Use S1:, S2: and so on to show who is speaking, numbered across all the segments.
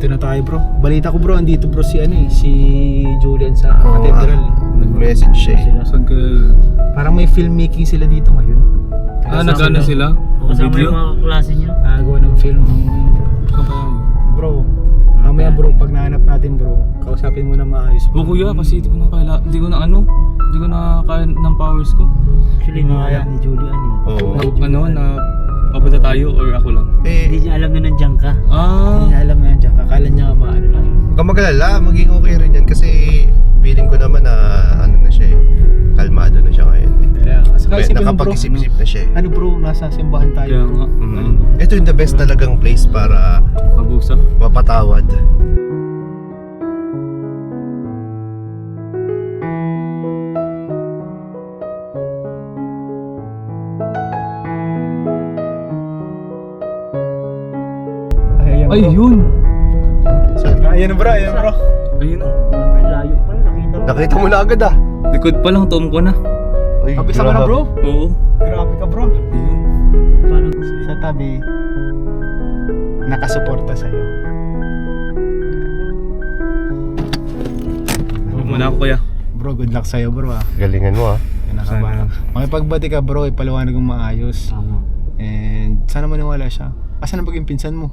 S1: Dito na tayo bro. Balita ko bro, andito bro si si Julian sa Cathedral.
S2: Nag-message siya eh.
S3: Saan ka?
S1: Parang may filmmaking sila dito ngayon.
S3: Nag-ano sila?
S4: Kasama
S3: Video?
S4: yung mga klase niyo.
S1: Nagawa ng film.
S3: Kapag.
S1: Bro, mamaya bro, pag nahanap natin bro, kausapin mo na maayos
S3: Oh
S1: bro.
S3: kuya, kasi hindi ko na kaya ng powers ko.
S4: Actually, hindi alam ni Julian eh.
S2: Oo.
S3: Na papunta tayo or ako lang?
S4: Hindi niya alam na nandiyan ka.
S1: Hindi niya alam na yan dyan. Akala niya nga maano lang.
S2: Huwag kang mag-alala, maging okay rin yan kasi feeling ko naman na ano na siya eh. Kalmado na siya ngayon eh.
S1: Kaya, saka isipin mo bro,
S2: Nakapag-isip-isip na siya eh.
S1: ano bro, nasa simbahan tayo
S3: Kaya
S1: bro.
S3: nga.
S2: Ito yung the best talagang place para
S3: Mag-usap.
S2: mapatawad.
S3: Ay, yun!
S1: Ayan bro, ayan bro.
S3: Ayun na.
S4: Layo pa, nakita mo.
S2: Nakita mo na agad ah.
S3: Likod pa lang, tuom ko na.
S2: Ay,
S1: Kapisa mo na bro?
S3: Oo.
S1: Grabe ka bro.
S3: Ayun.
S4: Parang
S1: Sa tabi, nakasuporta sa'yo.
S3: Huwag mo na ako kuya.
S1: Bro, good luck sa'yo bro ah.
S2: Galingan mo ah.
S1: Kinakabahan. Makipagbati ka bro, ipaliwanag mo maayos.
S4: tama.
S1: And sana maniwala siya. Asan ang paging pinsan mo?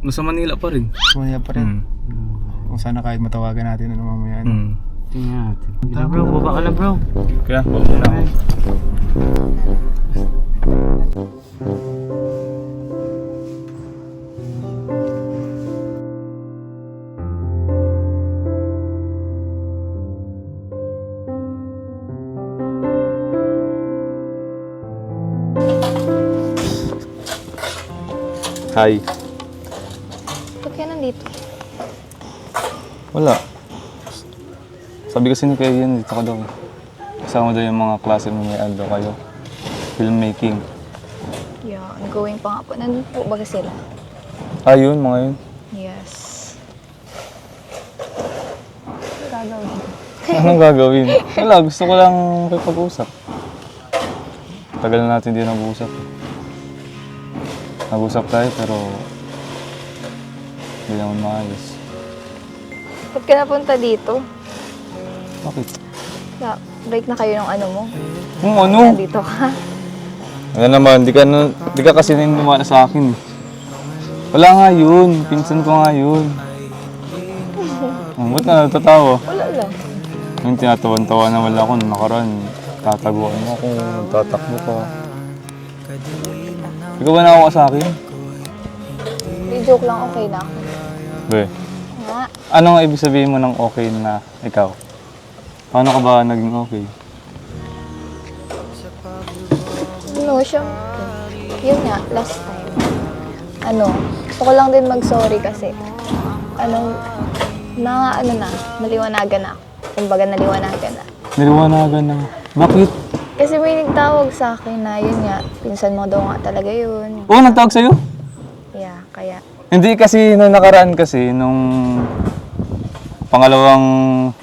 S3: Nasa Manila pa rin.
S1: Sumaya pa rin. Kung sana kahit matawagan natin ano mamaya.
S4: Tingnan natin. Bro, baba ka na bro.
S3: Kaya, huwag mo na ako.
S5: Hi.
S6: Ba't ka nandito?
S5: Wala. Sabi kasi ni Kuya Ian, dito ka daw. Kasama daw yung mga klase mo, may Aldo kayo. Filmmaking.
S6: Yeah, ongoing pa nga po. Nandun po ba sila?
S5: Ah, yun, mga yun.
S6: Yes. Gagawin.
S5: Anong gagawin? Wala, gusto ko lang pag-usap. Tagal na natin hindi nag-uusap. Nag-usap tayo pero hindi naman maayos.
S6: Ba't ka napunta dito?
S5: Bakit?
S6: Break na kayo ng ano mo?
S5: Ano?
S6: Nandito ka?
S5: Wala naman, di ka kasi naniniwala sa akin. Wala nga yun, pinsan ko nga yun. Ba't na natatawa?
S6: Wala lang.
S5: Yung tinatawan-tawa naman ako nung nakaraan, tataguan mo ako, tatakbo ka. Ikaw ba nakuha sa akin?
S6: Joke lang, okay na ako.
S5: Be,
S6: Nga.
S5: ano nga ibig sabihin mo ng okay na ikaw? Paano ka ba naging okay?
S6: No, syempre. Yun nga, last time. Gusto ko lang din mag-sorry kasi, naliwanagan na ako. Kumbaga, naliwanagan na.
S5: Niliwanagan na. Bakit?
S6: Kasi may nagtawag sa akin na, yun nga, pinsan mo daw nga talaga yun.
S5: Oo, nagtawag sa'yo?
S6: Yeah, kaya,
S5: Hindi kasi, nung nakaraan kasi, nung pangalawang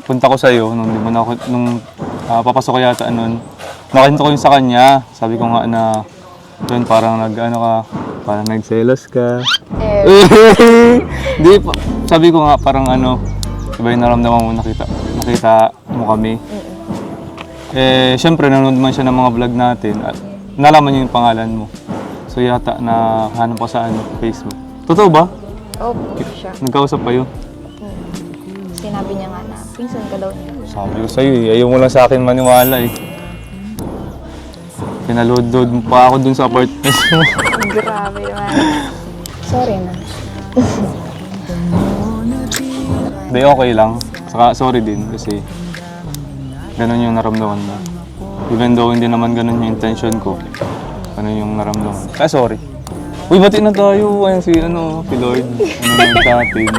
S5: punta ko sa'yo, nung papasok ko yata nun, nakita ko yun sa kanya. Sabi ko nga na, yun, parang parang nagselos ka. Di, sabi ko nga parang iba yung naramdaman mo, nakita mo kami. Siyempre nanonood man siya ng mga vlog natin at nalaman niya yung pangalan mo. So yata na hanap ko sa Facebook. Totoo ba?
S6: oh, siya.
S5: Nagkausap kayo?
S6: Sinabi niya nga na, pinsan ka daw niya.
S5: Sabi ko sa'yo ayaw mo lang sa akin maniwala Pinaload-load mo pa ako dun sa apartment mo.
S6: Grabe naman. Sorry na.
S5: Hindi, okay lang. Saka sorry din kasi ganun yung naramdaman mo. Even though hindi naman ganun yung intention ko, ganun yung naramdaman. Kaya sorry. Uy, bati na tayo. Ayan si Lord. Ano sa atin.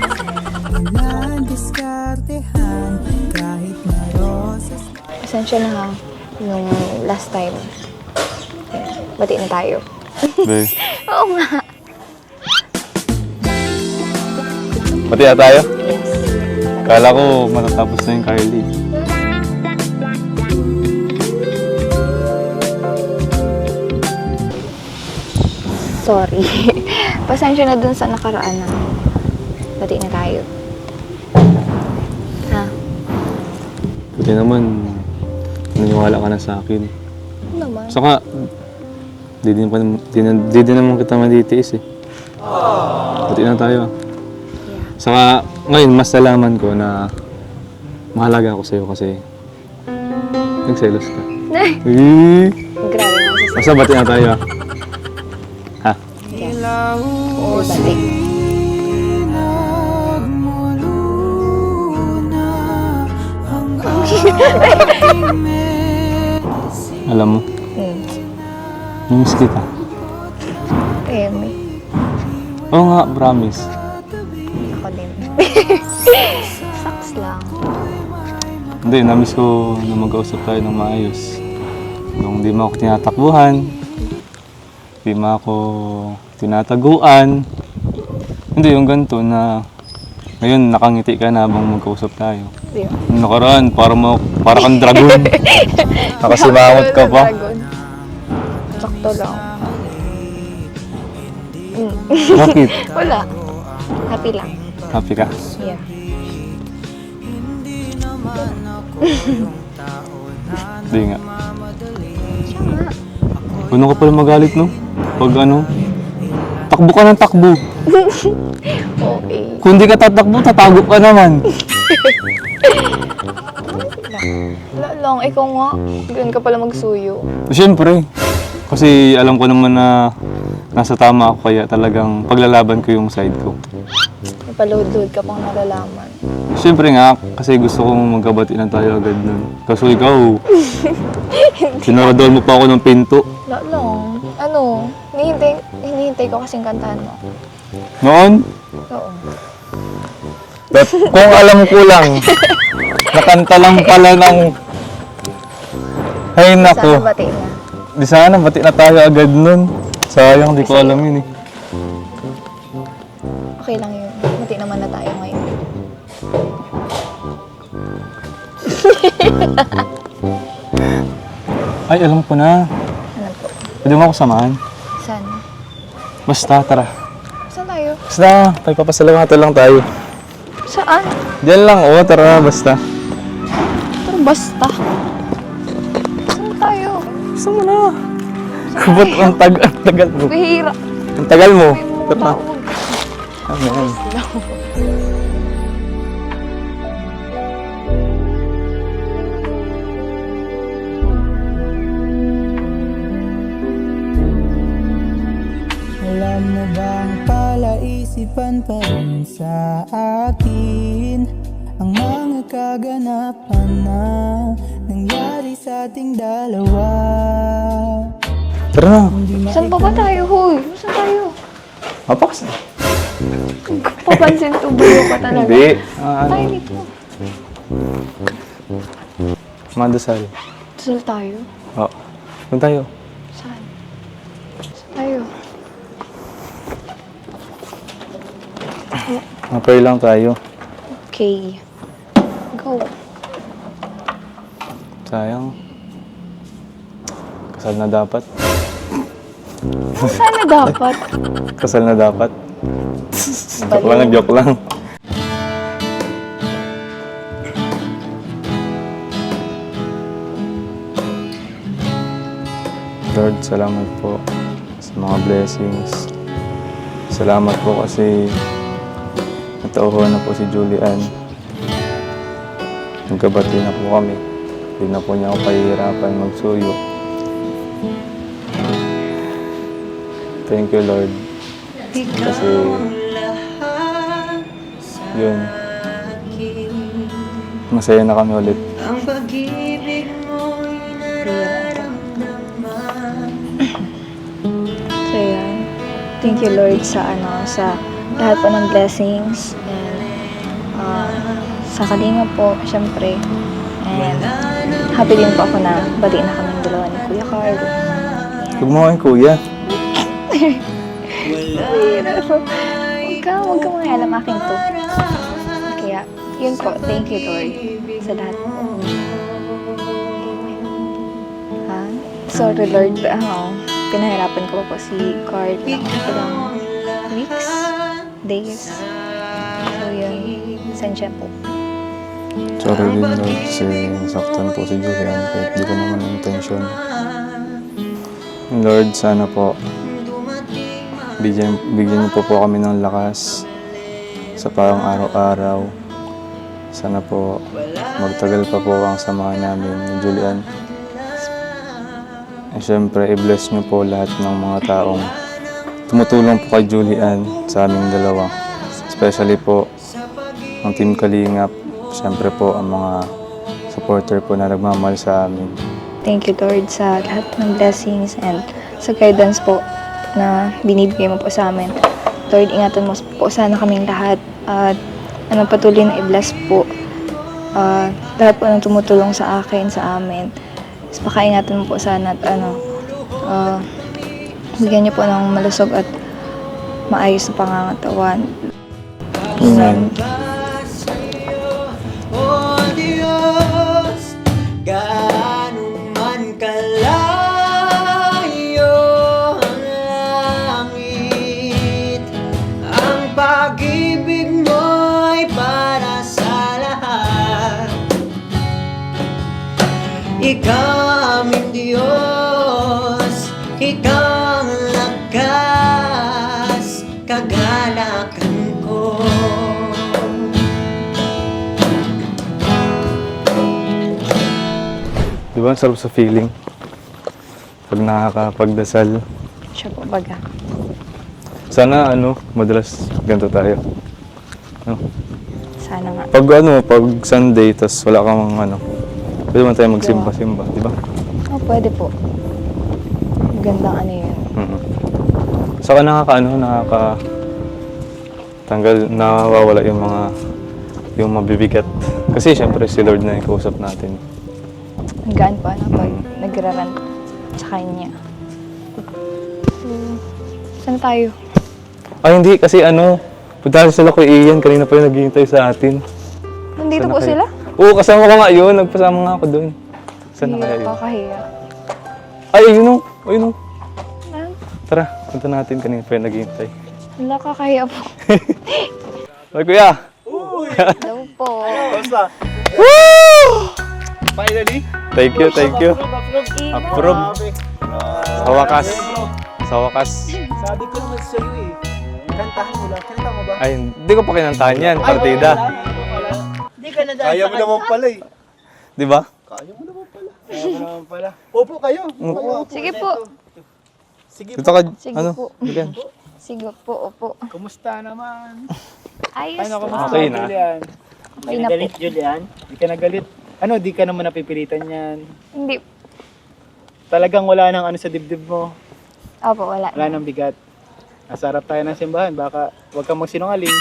S6: Pasensya na ha. Yung last time. Bati na tayo.
S5: Be,
S6: Oo nga.
S5: bati na tayo? Kala ko matatapos na yung Kylie.
S6: Sorry. Pasensya na dun sa nakaraan na. Bati na tayo. Ha?
S5: Buti naman, naniwala ka na sa akin.
S6: Ano naman?
S5: Saka, di din naman kita matitiis eh. Buti na tayo. Saka, ngayon, mas nalaman ko na mahalaga ako sa'yo kasi nagselos ka. Eh,
S6: Grabe nga si
S5: basta bati na tayo ah. Ha?
S6: Oo, bati.
S5: Alam mo, miss kita.
S6: Eme.
S5: Oo nga, promise.
S6: Ako din. Sucks lang.
S5: Hindi, namiss ko na mag-ausap tayo ng maayos. Nung di mo ako tinatakbuhan, di mo ako tinataguan. Hindi, yung ganito na ngayon nakangiti ka na habang mag-ausap tayo.
S6: Di ba?
S5: Yung nakaraan, para kang dragon. Nakasimangot ka pa.
S6: Dragon. Sakto lang.
S5: Bakit?
S6: Wala. Happy lang.
S5: Happy ka?
S6: Yeah.
S5: Hindi nga.
S6: Siya nga.
S5: Ano ka pala magalit, no? Pag ano, takbo ka ng takbo.
S6: Okay.
S5: Kung di ka tatakbo, tatago ka naman.
S6: Wala lang. Ikaw nga. Ganun ka pala magsuyo.
S5: Siyempre. Kasi alam ko naman na nasa tama ako kaya talagang paglalaban ko yung side ko.
S6: Napaload-load ka pang nalalaman.
S5: Siyempre nga, kasi gusto kong magkabati na tayo agad nun. Kaso ikaw, sinaradol mo pa ako ng pinto.
S6: Wala lang. Ano? Hinihintay ko kasing kantahan mo.
S5: Noon,
S6: Oo.
S5: kung alam ko lang, nakanta lang pala ng... Ay nako,
S6: Sana bati na.
S5: di sana bati na tayo agad nun. Sayang, di ko alam yun eh.
S6: Okay lang yun. Bati naman na tayo ngayon.
S5: Ay, alam ko na.
S6: Ano po?
S5: Pwede mo ako samahan?
S6: Saan?
S5: Basta, tara.
S6: Saan tayo?
S5: Basta, papasalamatan lang tayo.
S6: Saan?
S5: Diyan lang, oo, tara, basta.
S6: Pero basta. Saan tayo?
S5: Gusto mo na. Ba't ang tagal mo?
S6: Bihira.
S5: Ang tagal mo.
S6: May mga
S5: Tara.
S6: tao.
S5: Ano yan?
S7: Alam mo bang palaisipan pa rin sa akin ang mga kaganapan na nangyari sa ating dalawa.
S5: Tara na.
S6: Saan pa ba tayo, Hoy? Saan tayo?
S5: Mapakas na.
S6: Papansin tubuyo ka talaga.
S5: Hindi.
S6: Tayo dito.
S5: Mandasal.
S6: Saan tayo?
S5: Oo. Doon tayo.
S6: Saan? Saan tayo?
S5: Mapray lang tayo.
S6: Okay. Go.
S5: Sayang. Kasal na dapat.
S6: Saan na dapat?
S5: Kasal na dapat. Joke lang. Lord, salamat po sa mga blessings. Salamat po kasi natauhan na po si Julian. Nagkabati na po kami. Hindi na po niya ako pahihirapan magsuyo. Thank you, Lord. Kasi yun, masaya na kami ulit.
S6: So, yan. Thank you, Lord, sa lahat po ng blessings. And, sa kalinga po, syempre. And, happy din po ako na batiin na kami dalawa ni Kuya Carl.
S5: Huwag mo kayong kuya.
S6: Huwag ka mga alam akin to. Kaya, yun po. Thank you, Lord, sa lahat po. Ha? Sorry, Lord. Pinahirapan ko po si Carl ng ilang weeks, days. Pasensya po.
S5: Sorry din Lord kasi nasaktan po si Julian kahit di ko naman intention. Lord, sana po bigyan niyo po kami ng lakas sa parang araw-araw. Sana po magtagal pa po ang samahan namin ni Julian. At syempre, i-bless niyo po lahat ng mga taong tumutulong po kay Julian sa aming dalawa. Especially po ang Team Kalingap. Siyempre po ang mga supporter po na nagmamahal sa amin.
S6: Thank you, Lord, sa lahat ng blessings and sa guidance po na binibigay mo po sa amin. Lord, ingatan mo po sana kaming lahat at patuloy na i-bless po lahat po ng tumutulong sa akin, sa amin. Mas pakaingatan mo po sana at bigyan niyo po ng malusog at maayos na pangangatawan.
S5: Amen.
S7: O Diyos, gaano man kalayo ang langit, ang pag-ibig mo'y para sa lahat. Ikaw aming Diyos, ikaw ang lakas, kagalakan ko.
S5: Di ba, ang sarap sa feeling? Pag nakakapagdasal.
S6: Siya po baga.
S5: Sana, madalas ganito tayo. No?
S6: Sana nga.
S5: Pag Sunday, tas wala kang pwede man tayo magsimba-simba, di ba?
S6: Oh, pwede po. Magandang yun.
S5: Saka tanggal, nawawala yung mabibigat. Kasi syempre si Lord na yung kausap natin.
S6: Ang gaan po pag nagrarant sa kanya. Saan tayo?
S5: Ay hindi, kasi punta sila kay Ian, kanina pa yung naghihintay sa atin.
S6: Nandito
S5: Sana
S6: po
S5: kayo?
S6: sila?
S5: Oo, kasama ko nga yun, nagpasama nga ako doon. Saan na kaya yun?
S6: Kakahiya.
S5: Ay, ayun o.
S6: Ah,
S5: Tara, punta natin, kanina pa yung naghihintay.
S6: Wala, kakahiya po.
S5: Ay, kuya!
S6: Hello po.
S1: Finally?
S5: Thank you. Approve. Sa wakas.
S1: Sabi ko naman sa'yo eh. Kantahan mo lang. Kanta mo ba?
S5: Ay, hindi ko pa kinantahan yan, partida.
S2: Kaya mo naman pala eh.
S5: Di ba?
S1: Kaya mo naman pala. Opo kayo.
S6: Sige po.
S5: Dito ka,
S6: Sige po.
S5: Julian.
S6: Sige po, opo.
S1: Kumusta naman?
S6: Ayos lang.
S5: Okay na.
S1: Julian?
S6: Okay na po.
S4: Galit, Julian.
S1: Di ka nagalit? Di ka naman napipilitan yan.
S6: Hindi.
S1: Talagang wala nang sa dibdib mo.
S6: Opo, wala.
S1: Wala nang bigat. Nasa harap tayo ng simbahan. Baka huwag kang magsinungaling.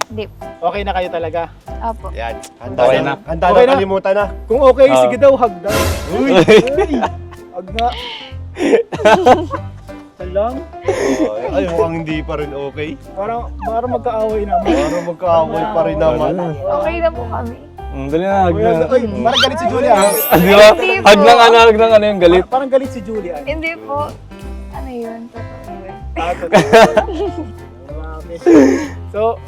S6: Hindi.
S1: Okay na kayo talaga.
S6: Opo.
S2: Yan.
S5: Okay na.
S2: Handa
S1: Okay
S2: na
S1: na.
S2: kalimutan na.
S1: Kung okay, sige daw, hug daw. Uy! Hug nga. Talang.
S2: Ay, mukhang hindi pa rin okay.
S1: Parang magkaaway naman.
S2: Parang magkaaway pa rin naman.
S6: Okay na po kami.
S5: Dali na, hag na.
S1: Uy, parang galit si Julia.
S5: Di ba?
S6: Hindi po.
S5: Hag ng yung galit.
S1: Parang galit si Julia.
S6: Hindi po. Ano yun? Totoo yun.
S1: So,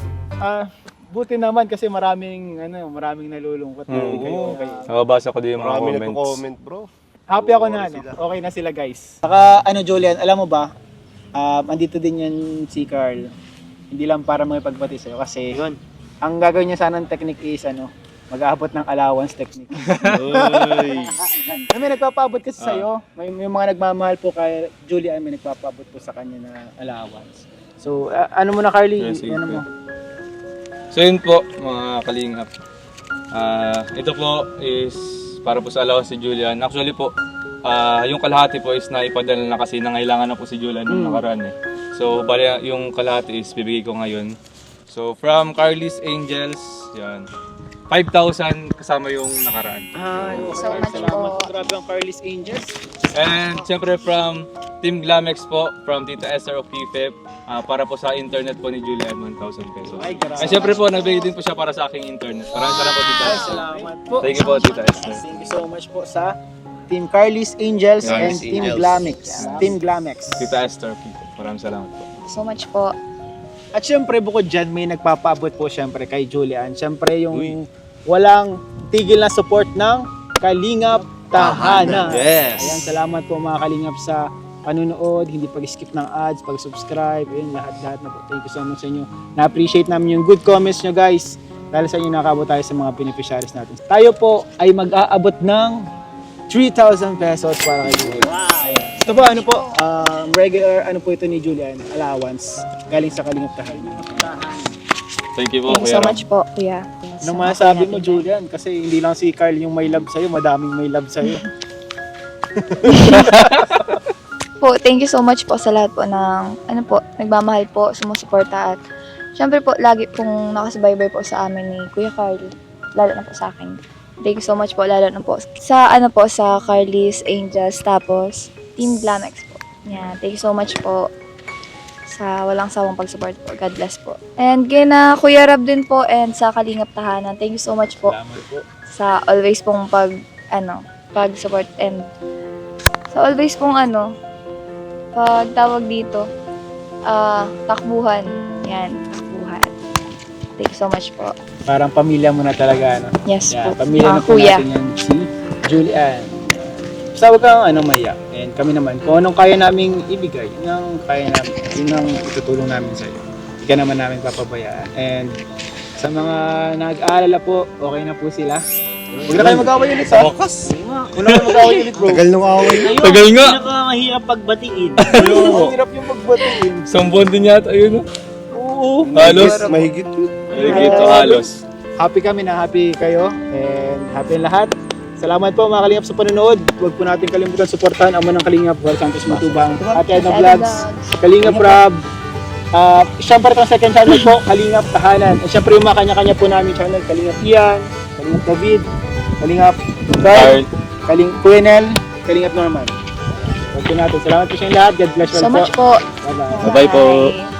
S1: buti naman kasi maraming nalulungkot na hindi kayo okay.
S5: Nakabasa ko din yung mga
S2: Marami
S5: comments.
S2: nagko-comment bro.
S1: Happy ako na okay na sila guys. Saka Julian, alam mo ba, andito din yan si Carl. Hindi lang para makipagpati sa'yo kasi ang gagawin niya sanang technique is mag-aabot ng allowance technique.
S2: Uy.
S1: May nagpapaabot kasi sa'yo. May mga nagmamahal po kay Julian, may nagpapaabot po sa kanya na allowance. So, ano mo na Carly?
S5: Yes, sige.
S1: Ano mo?
S5: So yun po, mga kalingap. Ito po is para po sa allowance si Julian. Actually po, yung kalahati po is naipadala na kasi nangailangan na po si Julian nung nakaraan eh. So, bali yung kalahati is bibigay ko ngayon. So, from Carly's Angels, yan. 5,000 kasama yung nakaraan.
S6: So much po.
S1: Grabe ang Carly's Angels.
S5: And syempre from Team Glamex po, from Tita Esther of PFEP, para po sa internet po ni Julian, 1,000 pesos.
S1: Ay, grabe.
S5: And syempre po, nagbigay din po siya para sa aking internet. Maraming salamat po, Tita Esther.
S1: Salamat po.
S5: Thank you po, Tita Esther.
S1: Thank you so much po sa Team Carly's Angels and
S2: Carly's
S1: Team
S2: Angels.
S1: Glamex. Team Glamex.
S5: Tita Esther, PFEP. Maraming salamat po.
S6: So much po.
S1: At syempre, bukod dyan, may nagpapaabot po syempre kay Julian. Syempre, yung walang tigil na support ng Kalingap Tahanan.
S2: Yes.
S1: Ayan, salamat po mga Kalingap sa panunood, hindi pag-skip ng ads, pag-subscribe, ayun, lahat-lahat na po. Thank you so much sa inyo. Na-appreciate namin yung good comments nyo, guys. Dahil sa inyo, nakabot tayo sa mga beneficiaries natin. Tayo po ay mag-aabot ng 3,000 pesos para kay Julian. Ito po, ano po, regular, ano po ito ni Julian, allowance, galing sa Kalingap Tahanan.
S5: Thank you po,
S6: Thank you
S5: Kuya
S6: so
S5: Ram.
S6: much po, kuya.
S1: Anong masasabi mo, Julian? Kasi hindi lang si Carl yung may love sa'yo, madaming may love sa'yo.
S6: Po, thank you so much po sa lahat po ng, ano po, nagmamahal po, sumusuporta at syempre po, lagi pong nakasubaybay po sa amin ni Kuya Carl, lalo na po sa akin. Thank you so much po, lalo na po sa, ano po, sa Carly's Angels, tapos Team Glamex po. Yeah, thank you so much po sa walang sawang pag-support po. God bless po. And kina Kuya Rab din po and sa Kalingap Tahanan. Thank you so much po
S1: Salamat po.
S6: sa always pong pag-support and sa always pong pag tawag dito, takbuhan. Yan, takbuhan. Thank you so much po.
S1: Parang pamilya mo na talaga, ano?
S6: Yes
S1: Yeah,
S6: po.
S1: pamilya na po
S6: Kuya.
S1: natin yan, si Julian. Basta huwag kang maya. And kami naman, kung anong kaya naming ibigay, yun ang kaya namin, yun ang itutulong namin sa iyo. Hindi ka naman namin papabayaan. And sa mga nag-aalala po, okay na po sila. Huwag na kayo mag-away ulit, ha?
S2: Wakas.
S1: Huwag na kayo mag-away ulit, bro.
S2: Tagal nung away.
S4: Ayun,
S5: Tagal nga.
S4: pinakamahirap pagbatiin.
S1: Ang hirap yung magbatiin.
S5: Isang buwan din yata, ayun.
S1: Oo.
S5: Halos.
S2: Mahigit yun.
S5: Ito halos.
S1: Happy kami na happy kayo. And happy ang lahat. Salamat po mga Kalingap sa panonood. Huwag po natin kalimutan suportahan Amo ng Kalingap, Juan Santos Matubang, Ate Edna Vlogs, Kalingap Rob. Siyempre itong second channel po, Kalingap Tahanan. At siyempre yung mga kanya-kanya po namin channel, Kalingap Ian, Kalingap David, Kalingap Carl, Kalingap Quenel, Kalingap Norman. Huwag po natin. Salamat po sa inyo lahat. God bless you
S6: So
S1: all
S6: much
S1: po.
S6: po.
S1: Bye-bye.
S5: Bye-bye po.
S6: Bye.